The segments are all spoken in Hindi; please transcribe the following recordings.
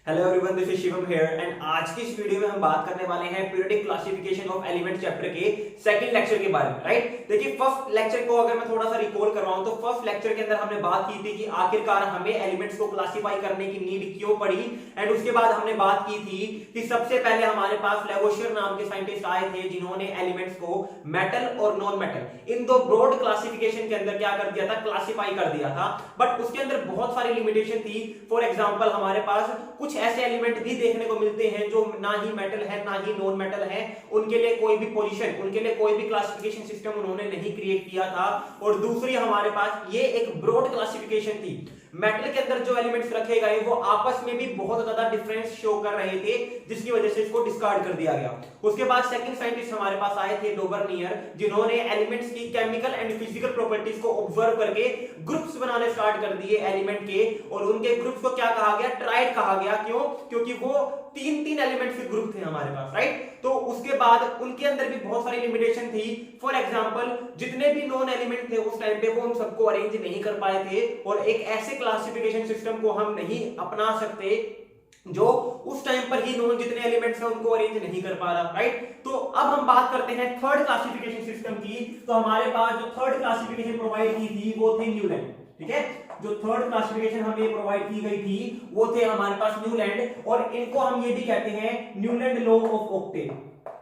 Hello everyone, this is Shivam here and आज की इस वीडियो में हम बात करने वाले हैं periodic classification of element chapter के सेकंड लेक्चर के बारे में। राइट, देखिए फर्स्ट लेक्चर को अगर मैं थोड़ा सा रिकॉल करवाऊं तो फर्स्ट लेक्चर के अंदर हमने बात की थी कि आखिरकार हमें एलिमेंट्स को क्लासिफाई करने की नीड क्यों पड़ी। एंड उसके बाद हमने बात की थी कि सबसे पहले हमारे पास लैवोशियर नाम के साइंटिस्ट आए थे जिन्होंने एलिमेंट्स को मेटल और नॉन मेटल इन दो ब्रॉड क्लासिफिकेशन के अंदर क्या कर दिया था, क्लासिफाई कर दिया था। बट उसके अंदर बहुत सारी लिमिटेशन थी। फॉर एग्जांपल हमारे पास कुछ ऐसे एलिमेंट भी देखने को मिलते हैं जो ना ही मेटल है ना ही नॉन मेटल है, उनके लिए कोई भी पोजीशन, उनके लिए कोई भी क्लासिफिकेशन सिस्टम उन्होंने नहीं क्रिएट किया था। और दूसरी हमारे पास ये एक ब्रॉड क्लासिफिकेशन थी। मेटल के अंदर जो एलिमेंट्स रखे गए वो आपस में भी बहुत ज्यादा डिफरेंस शो कर रहे थे, जिसकी वजह से इसको डिस्कार्ड कर दिया गया। उसके बाद सेकंड साइंटिस्ट हमारे पास आए थे डोबर्नियर, जिन्होंने एलिमेंट्स की केमिकल एंड फिजिकल प्रॉपर्टीज को ऑब्जर्व करके ग्रुप्स बनाने स्टार्ट कर दिए एलिमेंट के। और उनके ग्रुप्स को क्या कहा गया, ट्राइड कहा गया। क्यों? क्योंकि वो तीन तीन एलिमेंट्स के ग्रुप थे हमारे पास। राइट, तो उसके बाद उनके अंदर भी बहुत सारी लिमिटेशन थी। फॉर एग्जांपल जितने भी नॉन एलिमेंट थे उस टाइम पे वो उन सबको अरेंज नहीं कर पाए थे और एक ऐसे क्लासिफिकेशन सिस्टम को हम नहीं अपना सकते जो उस टाइम पर ही नॉन जितने एलिमेंट्स हैं उनको अरेंज नहीं कर पा रहा। राइट, तो अब हम बात करते हैं थर्ड क्लासिफिकेशन सिस्टम की। तो हमारे पास जो थर्ड क्लासिफिकेशन प्रोवाइड की थी वो थे न्यूलैंड। ठीक है, जो थर्ड क्लासिफिकेशन हमें प्रोवाइड की गई थी वो थे हमारे पास न्यूलैंड, और इनको हम ये भी कहते हैं न्यूलैंड लॉ ऑफ ऑक्टेव।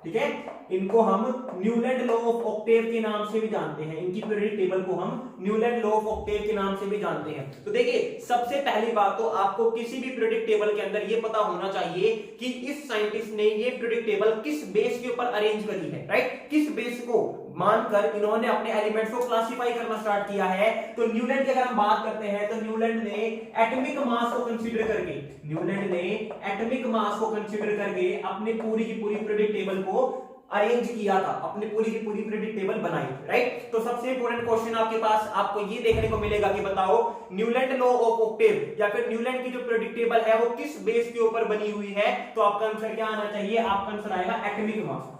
ठीक है, इनको हम न्यूलैंड लॉ ऑफ ऑक्टेव के नाम से भी जानते हैं। इनकी पीरियोडिक टेबल को हम न्यूलैंड लॉ ऑफ ऑक्टेव के नाम से भी जानते हैं। तो देखिए सबसे पहली बात तो आपको किसी भी पीरियोडिक टेबल के अंदर ये पता होना चाहिए कि इस साइंटिस्ट ने ये पीरियोडिक टेबल किस बेस के ऊपर अरेंज करी है। राइट, किस बेस को मानकर इन्होंने अपने एलिमेंट्स को क्लासिफाई करना स्टार्ट किया है। तो न्यूलैंड की अगर हम बात करते हैं तो न्यूलैंड ने एटॉमिक मास को कंसीडर करके, न्यूलैंड ने एटॉमिक मास को कंसीडर करके अपनी पूरी की पूरी पीरियोडिक टेबल को अरेंज किया था, अपनी पूरी की पूरी पीरियोडिक टेबल बनाई। राइट, तो सबसे इंपॉर्टेंट क्वेश्चन आपके पास आपको ये देखने को मिलेगा कि बताओ न्यूलैंड लॉ ऑफ ऑक्टेव या फिर न्यूलैंड की जो पीरियोडिक टेबल है वो किस बेस के ऊपर बनी हुई है। तो आपका आंसर क्या आना चाहिए? आपका आंसर आएगा एटॉमिक मास।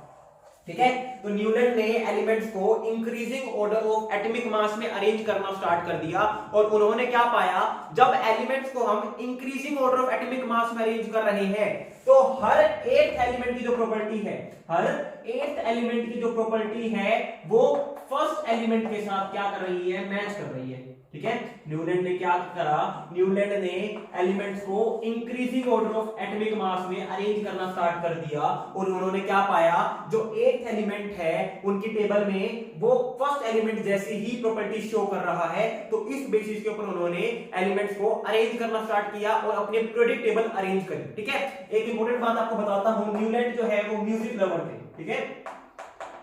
ठीक है, तो न्यूलैंड ने एलिमेंट्स को increasing order of atomic mass में अरेंज करना स्टार्ट कर दिया। और उन्होंने क्या पाया, जब एलिमेंट्स को हम increasing order of atomic mass में अरेंज कर रहे हैं तो हर एट एलिमेंट की जो प्रॉपर्टी है, हर एट एलिमेंट की जो प्रॉपर्टी है वो फर्स्ट एलिमेंट के साथ क्या कर रही है, मैच कर रही है। ठीक है, न्यूलैंड ने क्या करा, न्यूलैंड ने एलिमेंट्स को increasing order of atomic mass में अरेंज करना स्टार्ट कर दिया। और उन्होंने क्या पाया, जो एट एलिमेंट है उनकी टेबल में वो फर्स्ट एलिमेंट जैसी ही प्रॉपर्टी शो कर रहा है। तो इस बेसिस के ऊपर उन्होंने एलिमेंट्स को अरेंज करना स्टार्ट किया और अपने पीरियोडिक टेबल अरेंज करी। ठीक है, एक इंपॉर्टेंट बात आपको बताता हूं, न्यूलैंड जो है वो म्यूजिक लवर थे। ठीक है,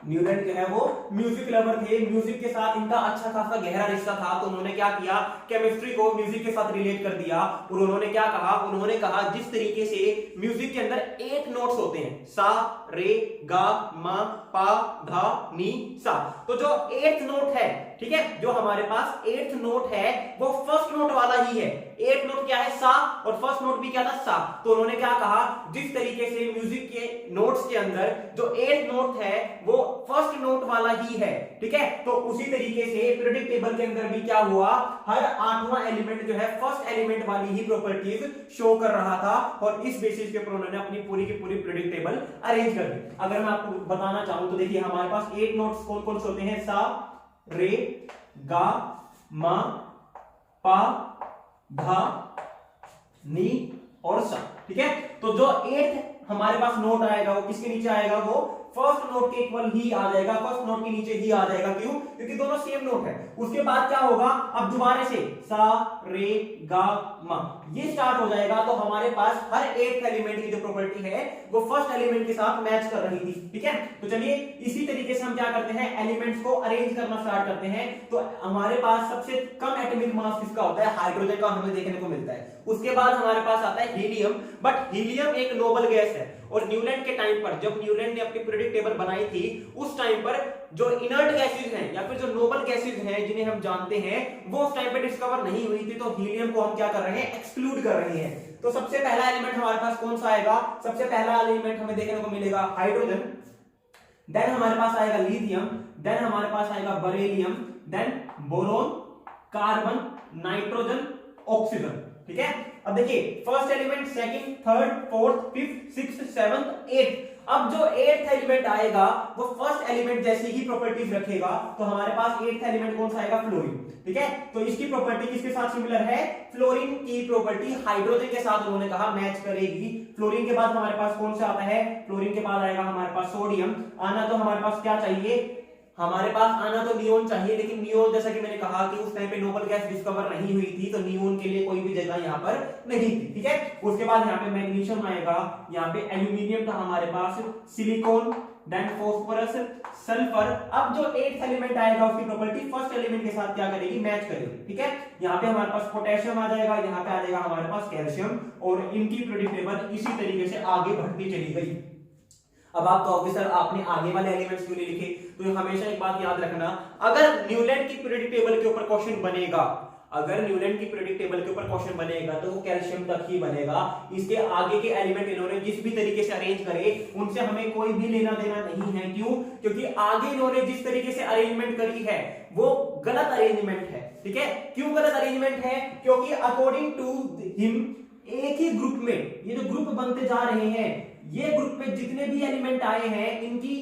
न्यूलैंड जो है वो म्यूजिक लवर थे, म्यूजिक के साथ इनका अच्छा खासा गहरा रिश्ता था। तो उन्होंने क्या किया, केमिस्ट्री को म्यूजिक के साथ रिलेट कर दिया। और उन्होंने क्या कहा, उन्होंने कहा जिस तरीके से म्यूजिक के अंदर 8 नोट्स होते हैं, सा रे गा मा पा धा नी सा, तो जो 8th नोट है, ठीक है, जो हमारे पास 8th नोट है वो फर्स्ट नोट वाला ही है। 8th नोट क्या है, सा, और फर्स्ट नोट भी क्या था, सा। तो उन्होंने क्या कहा, जिस तरीके से म्यूजिक के नोट्स के अंदर जो 8th नोट है वो फर्स्ट नोट वाला ही है। ठीक है, तो उसी तरीके से पीरियोडिक टेबल के अंदर भी क्या हुआ, हर 8वां एलिमेंट जो है फर्स्ट एलिमेंट वाली ही प्रॉपर्टीज शो कर रहा था। और इस बेसिस के ऊपर उन्होंने अपनी पूरी की पूरी पीरियोडिक टेबल अरेंज कर दी। अगर मैं आपको बताना चाहूं तो देखिए हमारे पास 8 नोट्स कौन कौन से होते हैं, सा रे गा मा पा धा नी और सा। ठीक है, तो जो 8 हमारे पास नोट आएगा वो किसके नीचे आएगा, वो फर्स्ट नोट के इक्वल ही आ जाएगा, फर्स्ट नोट के नीचे ही आ जाएगा। क्यों? क्योंकि दोनों सेम नोट है। उसके बाद क्या होगा, अब दोबारा से सा रे गा मा ये स्टार्ट हो जाएगा। तो हमारे पास हर एक एलिमेंट की जो प्रॉपर्टी है वो फर्स्ट एलिमेंट के साथ मैच कर रही थी। ठीक है, तो चलिए इसी तरीके से हम क्या करते हैं, एलिमेंट्स को अरेंज करना स्टार्ट करते हैं। तो हमारे पास सबसे कम एटॉमिक मास किसका होता है, हाइड्रोजन का हमें देखने को मिलता है। उसके बाद हमारे पास आता है हीलियम, बट हीलियम एक नोबल गैस है। और न्यूलैंड के टाइम पर, जब न्यूलैंड ने अपनी पीरियोडिक टेबल बनाई थी, उस टाइम पर जो इनर्ट गैसेस हैं या फिर जो नोबल गैसेस हैं जिन्हें हम जानते हैं वो उस टाइम पे डिस्कवर नहीं हुई थी। तो हीलियम को हम क्या कर रहे हैं, एक्सक्लूड कर रहे हैं। तो सबसे पहला एलिमेंट हमारे पास कौन सा आएगा, सबसे पहला एलिमेंट हमें देखने को मिलेगा हाइड्रोजन, देन हमारे पास आएगा लिथियम, देन हमारे पास आएगा beryllium, then boron, carbon, nitrogen, oxygen. ठीक है, अब देखिए first element, second, third, fourth, fifth, sixth, seventh, eighth. अब जो एट्थ एलिमेंट आएगा वो फर्स्ट एलिमेंट जैसी ही प्रॉपर्टीज रखेगा, तो हमारे पास एट्थ एलिमेंट कौन सा आएगा? फ्लोरीन। ठीक है, तो इसकी प्रॉपर्टी किसके साथ सिमिलर है? फ्लोरीन की प्रॉपर्टी हाइड्रोजन के साथ उन्होंने कहा मैच करेगी। फ्लोरीन के बाद हमारे पास कौन सा आता है? फ्लोरीन के बाद आएगा हमारे पास सोडियम। आना तो हमारे पास क्या चाहिए? हमारे पास आना तो नियोन चाहिए, लेकिन नियोन जैसा कि मैंने कहा कि उस टाइम पे नोबल गैस डिस्कवर नहीं हुई थी, तो नियोन के लिए कोई भी जगह यहाँ पर नहीं थी। ठीक है, उसके बाद यहाँ पे मैग्नीशियम आएगा, यहाँ पे एल्यूमिनियम था हमारे पास, सिलिकॉन, देन फास्फोरस, सल्फर। अब जो एट्थ एलिमेंट आएगा उसकी प्रॉपर्टी फर्स्ट एलिमेंट के साथ क्या करेगी? मैच करेगी। ठीक है, यहाँ पे हमारे पास पोटेशियम आ जाएगा, यहाँ पे आ जाएगा हमारे पास कैल्शियम, और इनकी पीरियोडिक टेबल इसी तरीके से आगे बढ़ती चली गई। अब आप कहोगे सर आपने आगे वाले एलिमेंट्स क्यों नहीं लिखे? तो हमेशा एक बात याद रखना, अगर न्यूलैंड की पीरियोडिक टेबल के ऊपर क्वेश्चन बनेगा, अगर न्यूलैंड की पीरियोडिक टेबल के ऊपर क्वेश्चन बनेगा तो वो कैल्शियम तक ही बनेगा। इसके आगे के एलिमेंट इन्होंने जिस भी तरीके से अरेंज करे उनसे हमें कोई भी लेना देना नहीं है। क्यों? क्योंकि आगे इन्होंने जिस तरीके से अरेंजमेंट करी है वो गलत अरेंजमेंट है। ठीक है, क्यों गलत अरेंजमेंट है? क्योंकि अकॉर्डिंग टू हिम एक ही ग्रुप में ये जो ग्रुप बनते जा रहे हैं, ये ग्रुप में जितने भी एलिमेंट आए हैं इनकी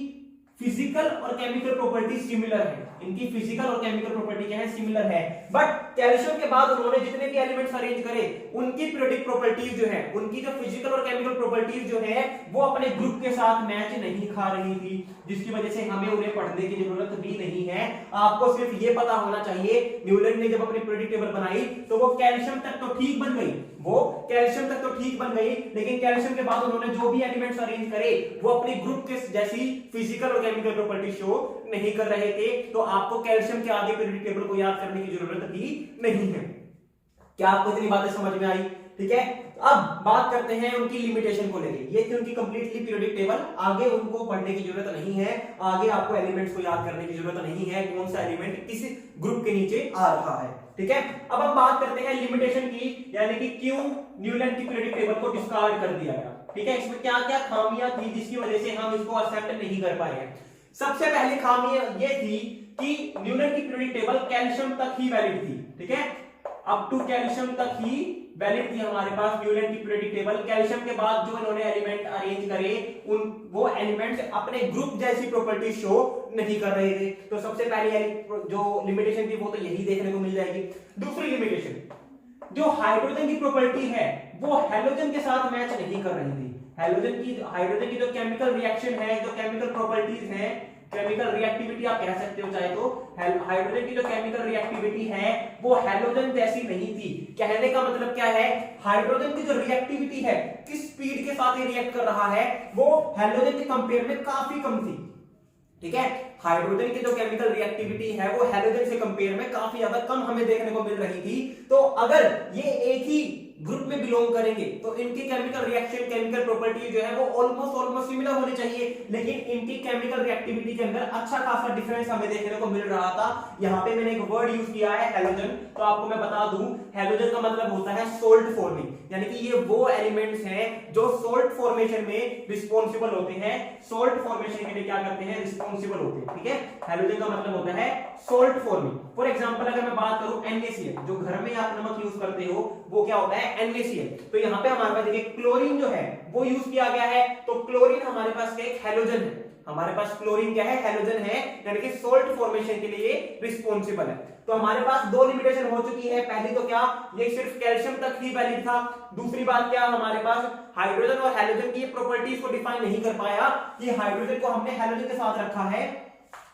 फिजिकल और केमिकल प्रॉपर्टी सिमिलर है। इनकी फिजिकल और केमिकल प्रॉपर्टी क्या है? सिमिलर है। बट कैल्शियम के बाद उन्होंने जितने भी एलिमेंट्स अरेंज करे उनकी पीरियोडिक प्रॉपर्टीज जो है, उनकी जो फिजिकल और केमिकल प्रॉपर्टीज जो है वो अपने ग्रुप के साथ मैच नहीं खा रही थी, जिसकी वजह से हमें उन्हें पढ़ने की जरूरत भी नहीं है। आपको सिर्फ ये पता होना चाहिए न्यूलैंड ने जब अपनी पीरियोडिक टेबल बनाई तो वो कैल्शियम तक तो ठीक बन गई, वो कैल्शियम तक तो ठीक बन गई, लेकिन कैल्शियम के बाद उन्होंने जो भी एलिमेंट्स अरेंज करे वो अपनी ग्रुप के जैसी फिजिकल और केमिकल प्रॉपर्टी शो नहीं कर रहे थे। तो आपको कैल्शियम के आगे पीरियोडिक टेबल को याद करने की जरूरत भी नहीं है। क्या आपको इतनी बातें समझ में आई? ठीक है, अब बात करते हैं उनकी लिमिटेशन को लेके। ये थी उनकी कंप्लीटली पीरियोडिक टेबल, आगे उनको पढ़ने की जरूरत नहीं है, आगे आपको एलिमेंट्स को याद करने की जरूरत नहीं है, कौन सा एलिमेंट किस ग्रुप के नीचे आ रहा है। ठीक है, अब हम बात करते हैं लिमिटेशन की, यानी कि क्यों न्यूलैंड की पीरियोडिक टेबल को डिस्कार्ड कर दिया गया। ठीक है, इसमें क्या क्या खामियां थी जिसकी वजह से हम इसको एक्सेप्ट नहीं कर पाए हैं। सबसे पहली खामी ये थी कि न्यूलैंड की पीरियोडिक टेबल कैल्शियम तक ही वैलिड थी। ठीक है, अप टू कैल्शियम तक ही वैलिड थी हमारे पास न्यूलैंड की पीरियोडिक टेबल। कैल्शियम के बाद जो इन्होंने एलिमेंट अरेंज करे वो एलिमेंट्स अपने ग्रुप जैसी प्रॉपर्टी शो नहीं कर रहे थे। तो सबसे पहली जो लिमिटेशन थी वो तो यही देखने को मिल जाएगी। दूसरी लिमिटेशन, जो हाइड्रोजन की प्रॉपर्टी है वो हेलोजन के साथ मैच नहीं कर रही थी। हाइड्रोजन की जो केमिकल रिएक्शन है, जो केमिकल प्रॉपर्टीज है, केमिकल रिएक्टिविटी आप कह सकते हो चाहे तो, हाइड्रोजन की जो केमिकल रिएक्टिविटी है वो हेलोजन जैसी नहीं थी। कहने का मतलब क्या है? हाइड्रोजन की जो रिएक्टिविटी है, किस स्पीड के साथ ये रिएक्ट कर रहा है, वो हेलोजन के कंपेयर में काफी कम थी। ठीक है, हाइड्रोजन की जो केमिकल रिएक्टिविटी है वो हेलोजन से कंपेयर में काफी ज्यादा कम हमें देखने को मिल रही थी। तो अगर ये एक ही ग्रुप में बिलोंग करेंगे तो इनकी केमिकल रिएक्शन, केमिकल प्रॉपर्टी जो है वो ऑलमोस्ट सिमिलर होनी चाहिए, लेकिन इनकी केमिकल रिएक्टिविटी के अंदर अच्छा खासा डिफरेंस हमें देखने को मिल रहा था। यहाँ पे मैंने एक वर्ड यूज किया है हेलोजन, तो आपको मैं बता दूं हेलोजन का मतलब होता है सोल्ट फॉर्मिंग, यानी कि ये वो एलिमेंट्स हैं जो सोल्ट फॉर्मेशन में रिस्पॉन्सिबल होते हैं, सोल्ट फॉर्मेशन के लिए क्या करते हैं? रिस्पॉन्सिबल होते हैं। ठीक है, हेलोजन का मतलब होता है सोल्ट फॉर्मिंग। फॉर एग्जांपल अगर मैं बात करूं NaCl, जो घर में आप नमक यूज करते हो वो क्या होता है? NaCl। तो यहाँ पे हमारे पास देखिए क्लोरीन जो है वो यूज किया गया है, तो क्लोरीन हमारे पास एक हेलोजन है, हमारे पास क्लोरीन क्या है? हेलोजन है, यानी कि सोल्ट फॉर्मेशन के लिए रिस्पॉन्सिबल है। तो हमारे पास दो लिमिटेशन हो चुकी है। पहली तो क्या, ये सिर्फ कैल्शियम तक ही वैलिड था। दूसरी बात क्या, हमारे पास हाइड्रोजन और हेलोजन की प्रॉपर्टीज को डिफाइन नहीं कर पाया कि हाइड्रोजन को हमने हेलोजन के साथ रखा है,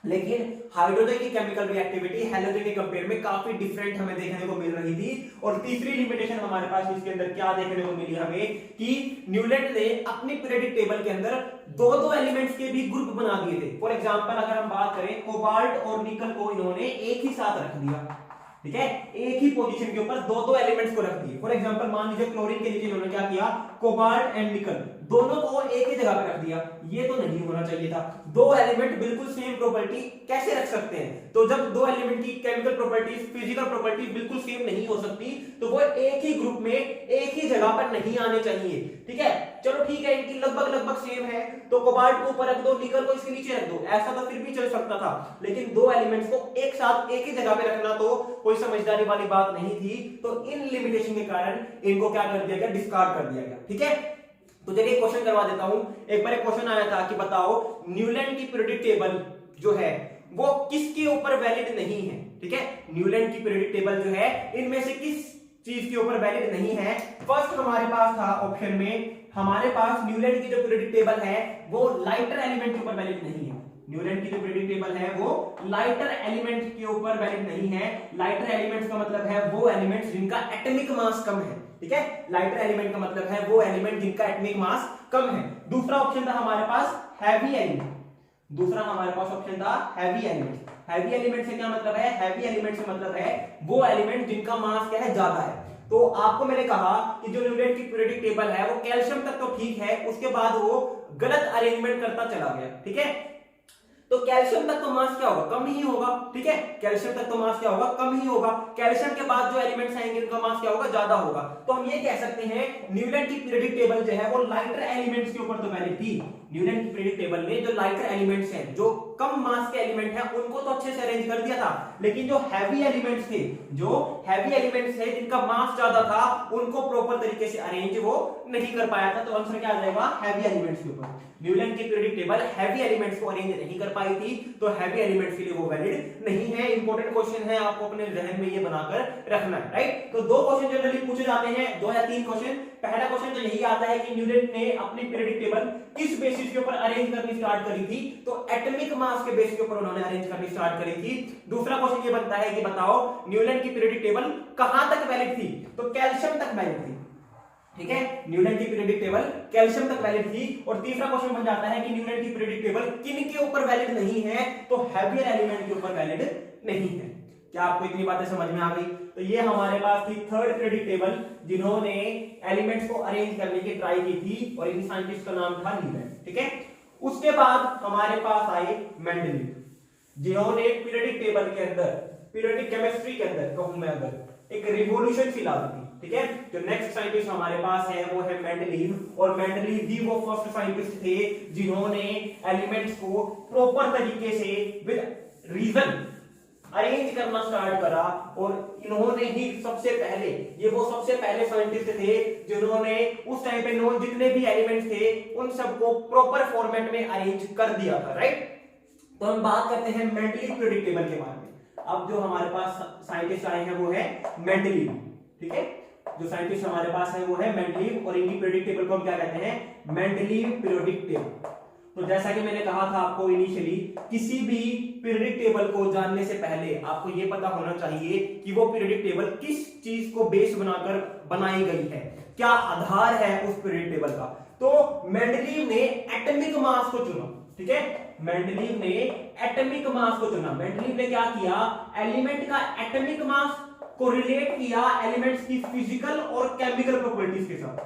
लेकिन हाइड्रोजन की केमिकल रिएक्टिविटी हेलोजन के कंपेयर में काफी डिफरेंट हमें देखने को मिल रही थी। और तीसरी लिमिटेशन हमारे पास इसके अंदर क्या देखने को मिली हमें कि न्यूलैंड ने अपनी पीरियोडिक टेबल के अंदर दो एलिमेंट्स के भी ग्रुप बना दिए थे। फॉर एग्जांपल अगर हम बात करें कोबाल्ट और निकल को इन्होंने एक ही साथ रख दिया। ठीक है, एक ही पोजीशन के ऊपर दो एलिमेंट्स को रख दिए। फॉर एग्जांपल मान लीजिए क्लोरीन के नीचे इन्होंने क्या किया? किया, कोबाल्ट एंड निकल, दोनों को एक ही जगह पे रख दिया। ये तो नहीं होना चाहिए था। दो एलिमेंट बिल्कुल सेम प्रॉपर्टी कैसे रख सकते हैं? तो जब दो एलिमेंट की केमिकल प्रॉपर्टीज, फिजिकल प्रॉपर्टीज बिल्कुल सेम नहीं हो सकती तो वो एक ही ग्रुप में एक ही जगह पर नहीं आने चाहिए। ठीक है, चलो ठीक है, इनकी लगभग सेम है, तो कोबाल्ट को ऊपर रख दो, निकल को इसके नीचे रख दो, ऐसा तो फिर भी चल सकता था। लेकिन दो एलिमेंट्स को एक साथ एक ही जगह पे रखना तो कोई समझदारी वाली बात नहीं थी। तो इन लिमिटेशन के कारण इनको क्या कर दिया गया? डिस्कार्ड कर दिया गया। ठीक है, तो चलिए क्वेश्चन करवा देता हूं। एक बार एक क्वेश्चन आया था कि बताओ न्यूलैंड की पीरियोडिक टेबल जो है वो किसके ऊपर वैलिड नहीं है? ठीक है, न्यूलैंड की पीरियोडिक टेबल जो है इनमें से किस चीज के ऊपर वैलिड नहीं है? फर्स्ट हमारे पास था ऑप्शन में, हमारे पास न्यूलैंड की जो पीरियोडिक टेबल है वो लाइटर एलिमेंट के ऊपर वैलिड नहीं है। न्यूलैंड की जो पीरियोडिक टेबल है वो लाइटर एलिमेंट के ऊपर वैलिड नहीं है। लाइटर एलिमेंट्स का मतलब है वो एलिमेंट्स जिनका एटॉमिक मास कम है। ठीक है, लाइटर एलिमेंट का मतलब है वो एलिमेंट जिनका एटॉमिक मास कम है। दूसरा ऑप्शन था हमारे पास हैवी एलिमेंट। दूसरा हमारे पास ऑप्शन था हैवी एलिमेंट। हैवी एलिमेंट से क्या मतलब है? हैवी एलिमेंट से मतलब है वो एलिमेंट जिनका मास क्या है? ज्यादा है। तो आपको मैंने कहा कि जो न्यूलैंड की पीरियोडिक टेबल है वो कैल्शियम तक तो ठीक है, उसके बाद वो गलत अरेंजमेंट करता चला गया। ठीक है, तो कैल्शियम तक तो मास क्या होगा? कम ही होगा। ठीक है, कैल्शियम तक तो मास क्या होगा? कम ही होगा। कैल्शियम के बाद जो एलिमेंट्स आएंगे उनका मास क्या होगा? ज्यादा होगा। तो हम ये कह सकते हैं न्यूलैंड की पीरियोडिक टेबल जो है वो लाइटर एलिमेंट्स के ऊपर तो वैलिड थी। न्यूलैंड की पीरियोडिक टेबल में जो लाइटर एलिमेंट्स हैं, जो कम मास के एलिमेंट हैं, उनको तो अच्छे से अरेंज कर दिया था। लेकिन जो हैवी एलिमेंट्स थे, जो हैवी एलिमेंट्स थे जिनका मास ज्यादा था, उनको प्रॉपर तरीके से अरेंज वो नहीं कर पाया था। तो आंसर क्या आ जाएगा? हैवी एलिमेंट्स के ऊपर। न्यूलैंड की पीरियोडिक टेबल हैवी एलिमेंट्स को अरेंज नहीं कर पाई थी, तो हैवी एलिमेंट्स के लिए वो वैलिड नहीं है। इंपॉर्टेंट क्वेश्चन है, आपको अपने जहन में ये बनाकर रखना है। राइट, तो दो क्वेश्चन जनरली पूछे जाते हैं, 2 या 3 क्वेश्चन। पहला क्वेश्चन तो यही आता है कि न्यूलैंड ने अपनी पीरियोडिक टेबल किस बेसिस के ऊपर अरेंज करनी स्टार्ट करी थी? तो एटॉमिक मास के बेस के ऊपर उन्होंने अरेंज करनी स्टार्ट करी थी। दूसरा क्वेश्चन ये बनता है कि बताओ न्यूलैंड की पीरियोडिक टेबल कहां तक वैलिड थी? तो कैल्शियम तक वैलिड थी। ठीक है, न्यूलैंड की पीरियोडिक टेबल कैल्शियम तक वैलिड थी। और तीसरा क्वेश्चन बन जाता है कि न्यूलैंड की पीरियोडिक टेबल किन के ऊपर वैलिड नहीं है? तो हैवियर एलिमेंट के ऊपर वैलिड नहीं है। क्या आपको इतनी बातें समझ में आ गई? तो ये हमारे पास थी थर्ड पीरियोडिक टेबल जिन्होंने एलिमेंट्स को अरेंज करने की ट्राई की थी, और इन साइंटिस्ट का नाम था न्यूलैंड। ठीक है, उसके बाद हमारे पास आए मेंडलीव, जिन्होंने पीरियोडिक टेबल के अंदर, पीरियोडिक केमिस्ट्री के अंदर कहूं मैं अगर, एक रिवॉल्यूशन सी ला दी। ठीक है, जो नेक्स्ट साइंटिस्ट हमारे पास है वो है मेंडलीव, और मेंडलीव ही वो फर्स्ट साइंटिस्ट थे जिन्होंने एलिमेंट्स को प्रॉपर तरीके से विद रीजन अरेंज करना स्टार्ट करा। और इन्होंने ही सबसे पहले, ये वो सबसे पहले साइंटिस्ट थे जिन्होंने उस टाइम पे जितने भी एलिमेंट्स थे उन सबको प्रॉपर फॉर्मेट में अरेंज कर दिया था। राइट, तो हम बात करते हैं मेंडलीव पीरियोडिक टेबल के बारे में। अब जो हमारे पास साइंटिस्ट आए हैं वो है मेंडलीव। ठीक है, जो साइंटिस्ट हमारे पास है वो है मेंडलीव, और इनकी पीरियोडिक टेबल को हम क्या कहते हैं? Mendeleev periodic table. तो जैसा कि मैंने कहा था आपको इनिशियली, किसी भी पीरियोडिक टेबल को जानने से पहले आपको यह पता होना चाहिए कि वो पीरियोडिक टेबल किस चीज को बेस बनाकर बनाई गई है, क्या आधार है उस पीरियोडिक टेबल का। तो मेंडलीव ने एटॉमिक मास को चुना। ठीक है, मेंडलीव ने एटॉमिक मास को चुना। मेंडलीव ने क्या किया? एलिमेंट का एटॉमिक मास को रिलेट किया एलिमेंट्स की फिजिकल और केमिकल प्रॉपर्टीज के साथ।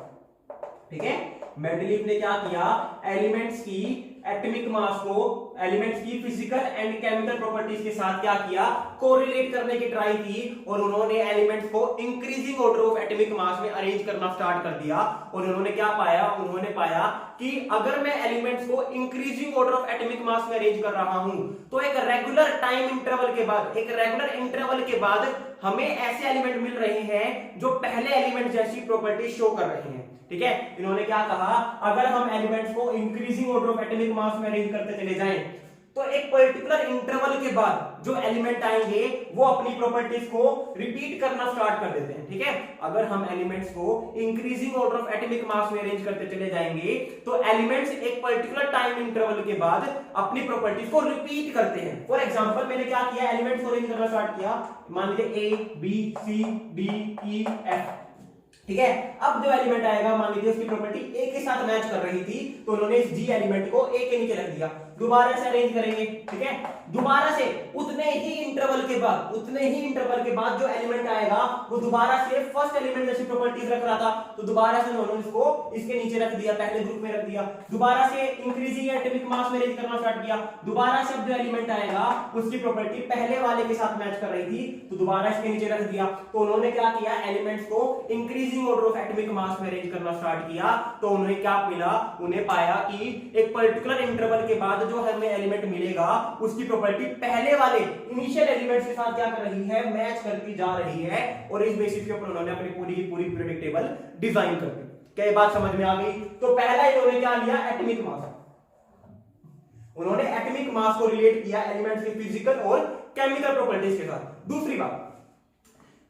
ठीक है, मेंडलीव ने क्या किया? एलिमेंट्स की एटॉमिक मास को एलिमेंट्स की फिजिकल एंड केमिकल प्रॉपर्टीज के साथ क्या किया? कोरिलेट करने की ट्राई की, और उन्होंने एलिमेंट्स को increasing order of atomic mass में अरेंज करना स्टार्ट कर दिया। और उन्होंने क्या पाया? उन्होंने पाया कि अगर मैं एलिमेंट्स को increasing order of atomic mass में अरेंज कर रहा हूं तो एक रेगुलर टाइम इंटरवल के बाद, एक रेगुलर इंटरवल के बाद हमें ऐसे एलिमेंट मिल रहे हैं जो पहले एलिमेंट जैसी प्रॉपर्टी शो कर रहे हैं। ठीक है, इन्होंने क्या कहा? अगर हम एलिमेंट्स को increasing order of atomic mass में अरेंज करते चले जाएं तो एक पर्टिकुलर इंटरवल के बाद जो एलिमेंट आएंगे वो अपनी प्रॉपर्टीज को रिपीट करना स्टार्ट कर देते हैं। ठीक है, अगर हम एलिमेंट्स को increasing order of atomic mass में अरेंज करते चले जाएंगे तो एलिमेंट्स एक पर्टिकुलर टाइम इंटरवल के बाद अपनी प्रॉपर्टीज को रिपीट करते हैं। फॉर एग्जांपल, मैंने क्या किया? एलिमेंट्स को अरेंज करना स्टार्ट किया, मान लीजिए A B C D E F। ठीक है, अब जो एलिमेंट आएगा, मान लीजिए उसकी प्रॉपर्टी A के साथ मैच कर रही थी, तो उन्होंने इस G एलिमेंट को A के नीचे रख दिया। दोबारा से अरेंज करेंगे, ठीक है। दोबारा से उतने ही इंटरवल के बाद जो एलिमेंट आएगा वो दोबारा से फर्स्ट एलिमेंट जैसी प्रॉपर्टीज रख रहा था, तो दोबारा से उन्होंने इसको इसके नीचे रख दिया, पहले ग्रुप में रख दिया। दोबारा से इंक्रीजिंग एटॉमिक मास में अरेंज करना स्टार्ट किया। दोबारा से अब जो एलिमेंट आएगा उसकी प्रॉपर्टी पहले वाले के साथ मैच कर रही थी, तो दोबारा इसके नीचे रख दिया। तो उन्होंने क्या किया, एलिमेंट्स को increasing order of atomic mass में अरेंज करना स्टार्ट किया। तो उन्हें क्या मिला, उन्हें पाया कि एक पर्टिकुलर इंटरवल के बाद जो हमें एलिमेंट मिलेगा उसकी प्रॉपर्टी पहले वाले इनिशियल एलिमेंट्स के साथ क्या कर रही है, मैच करती जा रही है। और इस बेसिस के ऊपर उन्होंने अपनी पूरी पीरियोडिक टेबल डिजाइन कर दी। क्या ये बात समझ में आ गई? तो पहला इन्होंने क्या लिया, एटॉमिक मास। उन्होंने एटॉमिक मास को रिलेट किया एलिमेंट्स की फिजिकल और केमिकल प्रॉपर्टीज के साथ। दूसरी बात,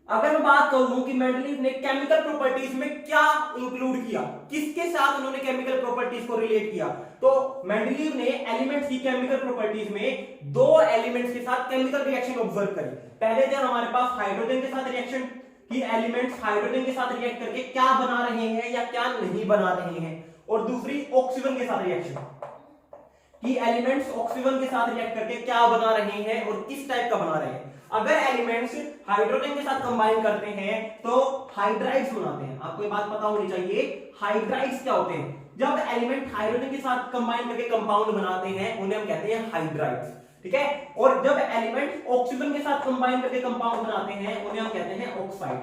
अगर मैं बात करूं कि मेंडलीव ने केमिकल प्रॉपर्टीज में क्या इंक्लूड किया, किसके साथ उन्होंने केमिकल प्रॉपर्टीज को रिलेट किया, तो मेंडलीव ने एलिमेंट्स की केमिकल प्रॉपर्टीज में दो एलिमेंट्स के साथ केमिकल रिएक्शन ऑब्जर्व करी। पहले थे हमारे पास हाइड्रोजन के साथ रिएक्शन, कि एलिमेंट्स हाइड्रोजन के साथ रिएक्ट करके क्या बना रहे हैं या क्या नहीं बना रहे हैं। और दूसरी ऑक्सीजन के साथ रिएक्शन, कि एलिमेंट्स ऑक्सीजन के साथ रिएक्ट करके क्या बना रहे हैं और किस टाइप का बना रहे हैं। अगर एलिमेंट्स हाइड्रोजन के साथ कंबाइन करते हैं तो हाइड्राइड्स बनाते हैं। आपको ये बात पता होनी चाहिए, हाइड्राइड्स क्या होते हैं। जब एलिमेंट हाइड्रोजन के साथ कंबाइन करके कंपाउंड बनाते हैं उन्हें हम कहते हैं हाइड्राइड्स, ठीक है। और जब एलिमेंट ऑक्सीजन के साथ कंबाइन करके कंपाउंड बनाते हैं उन्हें हम कहते हैं ऑक्साइड,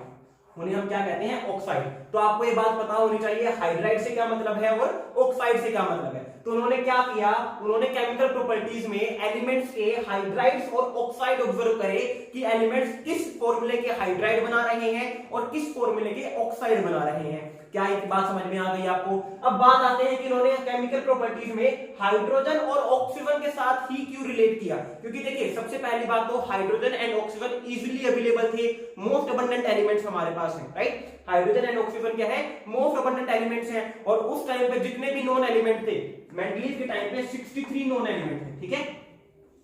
उन्हें हम क्या कहते हैं, ऑक्साइड। तो आपको ये बात पता होनी चाहिए हाइड्राइड से क्या मतलब है और ऑक्साइड से क्या मतलब है। तो उन्होंने क्या किया, उन्होंने केमिकल प्रॉपर्टीज में एलिमेंट्स के हाइड्राइड्स और ऑक्साइड ऑब्जर्व करे कि एलिमेंट्स किस फॉर्मूले के हाइड्राइड बना रहे हैं और किस फॉर्मूले के ऑक्साइड बना रहे हैं। क्या एक बात समझ में आ गई आपको? अब बात आते हैं कि इन्होंने केमिकल प्रॉपर्टीज में हाइड्रोजन और ऑक्सीजन के साथ ही क्यों रिलेट किया। क्योंकि देखिए सबसे पहली बात तो hydrogen and oxygen easily available थे, मोस्ट अबंडेंट एलिमेंट्स हमारे पास हैं, राइट। हाइड्रोजन एंड ऑक्सीजन क्या है, मोस्ट अबंडेंट एलिमेंट्स हैं। और उस टाइम पे जितने भी नॉन एलिमेंट थे, मेंडलीव के टाइम पे 63 नॉन एलिमेंट थे, ठीक है।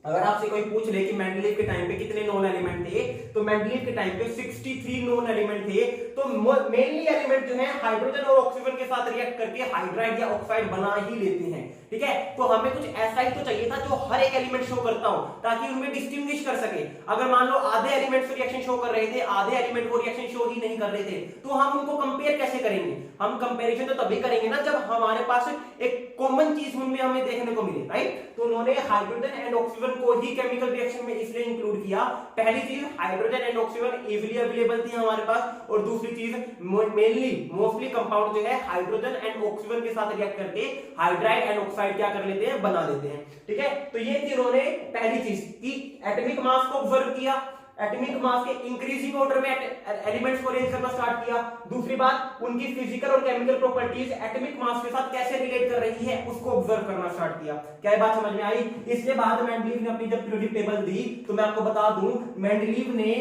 अगर आपसे कोई पूछ ले कि मेंडलीव के टाइम पे कितने नॉन एलिमेंट थे, तो मेंडलीव के टाइम पे 63 नॉन एलिमेंट थे। तो मेनली एलिमेंट जो है हाइड्रोजन और ऑक्सीजन के साथ रिएक्ट करके हाइड्राइड या ऑक्साइड बना ही लेते हैं, ठीक है। तो हमें कुछ ऐसा ही तो चाहिए था जो हर एक एलिमेंट शो करता हो, ताकि उनमें डिस्टिंग्विश कर सके। अगर मान लो आधे एलिमेंट्स रिएक्शन शो कर रहे थे, आधे एलिमेंट वो रिएक्शन शो ही नहीं कर रहे थे, तो हम उनको कंपेयर कैसे करेंगे? हम कंपैरिजन तो तभी करेंगे ना जब हमारे पास एक कॉमन चीज उनमें हमें देखने को मिले, राइट। तो उन्होंने हाइड्रोजन एंड ऑक्सीजन को ही केमिकल रिएक्शन में इसलिए इंक्लूड किया। पहली चीज, hydrogen and oxygen easily available थी हमारे पास। और दूसरी चीज, मेनली मोस्टली कंपाउंड जो है हाइड्रोजन एंड ऑक्सीजन के साथ रिएक्ट करके हाइड्राइड एंड ऑक्साइड क्या कर लेते हैं, बना देते हैं, ठीक है। तो ये थी उन्होंने पहली चीज कि एटॉमिक मास को ऑब्जर्व किया, एटॉमिक मास के इंक्रीजिंग ऑर्डर में एलिमेंट्स को अरेंज करना स्टार्ट किया। दूसरी बात, उनकी फिजिकल और केमिकल प्रॉपर्टीज एटॉमिक मास के साथ कैसे रिलेट कर रही है उसको ऑब्जर्व करना स्टार्ट किया। क्या ये बात समझ में आई? इसके बाद मेंडलीव ने अपनी जब पीरियोडिक टेबल दी, तो मैं आपको बता दूं मेंडलीव ने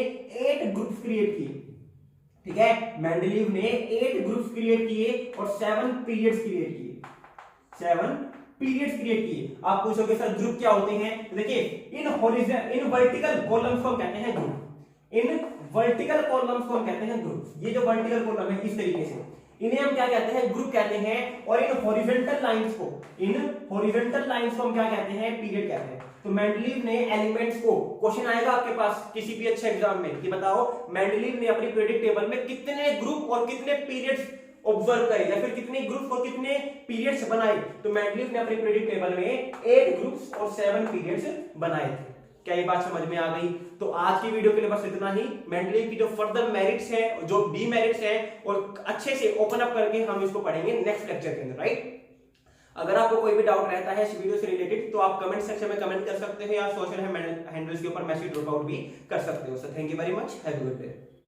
8 ग्रुप्स क्रिएट किए, ठीक है। मेंडलीव ने 8 ग्रुप्स क्रिएट किए और 7 पीरियड्स क्रिएट किए, 7 पीरियड्स क्रिएट किए। आप पूछोगे सर ग्रुप क्या होते हैं? तो देखिए इन वर्टिकल कॉलम्स को हम कहते हैं ग्रुप, इन वर्टिकल कॉलम्स को हम कहते हैं ग्रुप। ये जो वर्टिकल कॉलम है इस तरीके से, इन्हें हम क्या कहते हैं, ग्रुप कहते हैं। और इन हॉरिजॉन्टल लाइंस को हम क्या कहते हैं, पीरियड कहते हैं। तो मेंडलीव ने एलिमेंट्स को, क्वेश्चन आएगा आपके पास किसी भी अच्छे एग्जाम में कि बताओ मेंडलीव ने अपनी पीरियोडिक टेबल में कितने ग्रुप और कितने पीरियड्स ऑब्जर्व करे या फिर कितने ग्रुप्स और कितने पीरियड्स बनाए। तो मेंडलीव ने अपनी पीरियोडिक टेबल में 8 ग्रुप्स और 7 पीरियड्स बनाए थे। क्या ये बात समझ में आ गई? तो आज की वीडियो के लिए बस इतना ही। मेंडलीव की जो फर्दर मेरिट्स हैं, जो डीमेरिट्स हैं, और अच्छे से ओपन अप करके हम इसको पढ़ेंगे नेक्स्ट लेक्चर के अंदर, राइट। अगर आपको कोई भी डाउट रहता है इस वीडियो से रिलेटेड तो आप कमेंट सेक्शन में कमेंट कर सकते हो या सोशल हैंडल्स के ऊपर मैसेज ड्रॉप आउट भी कर सकते हो। So thank you very much, have a good day.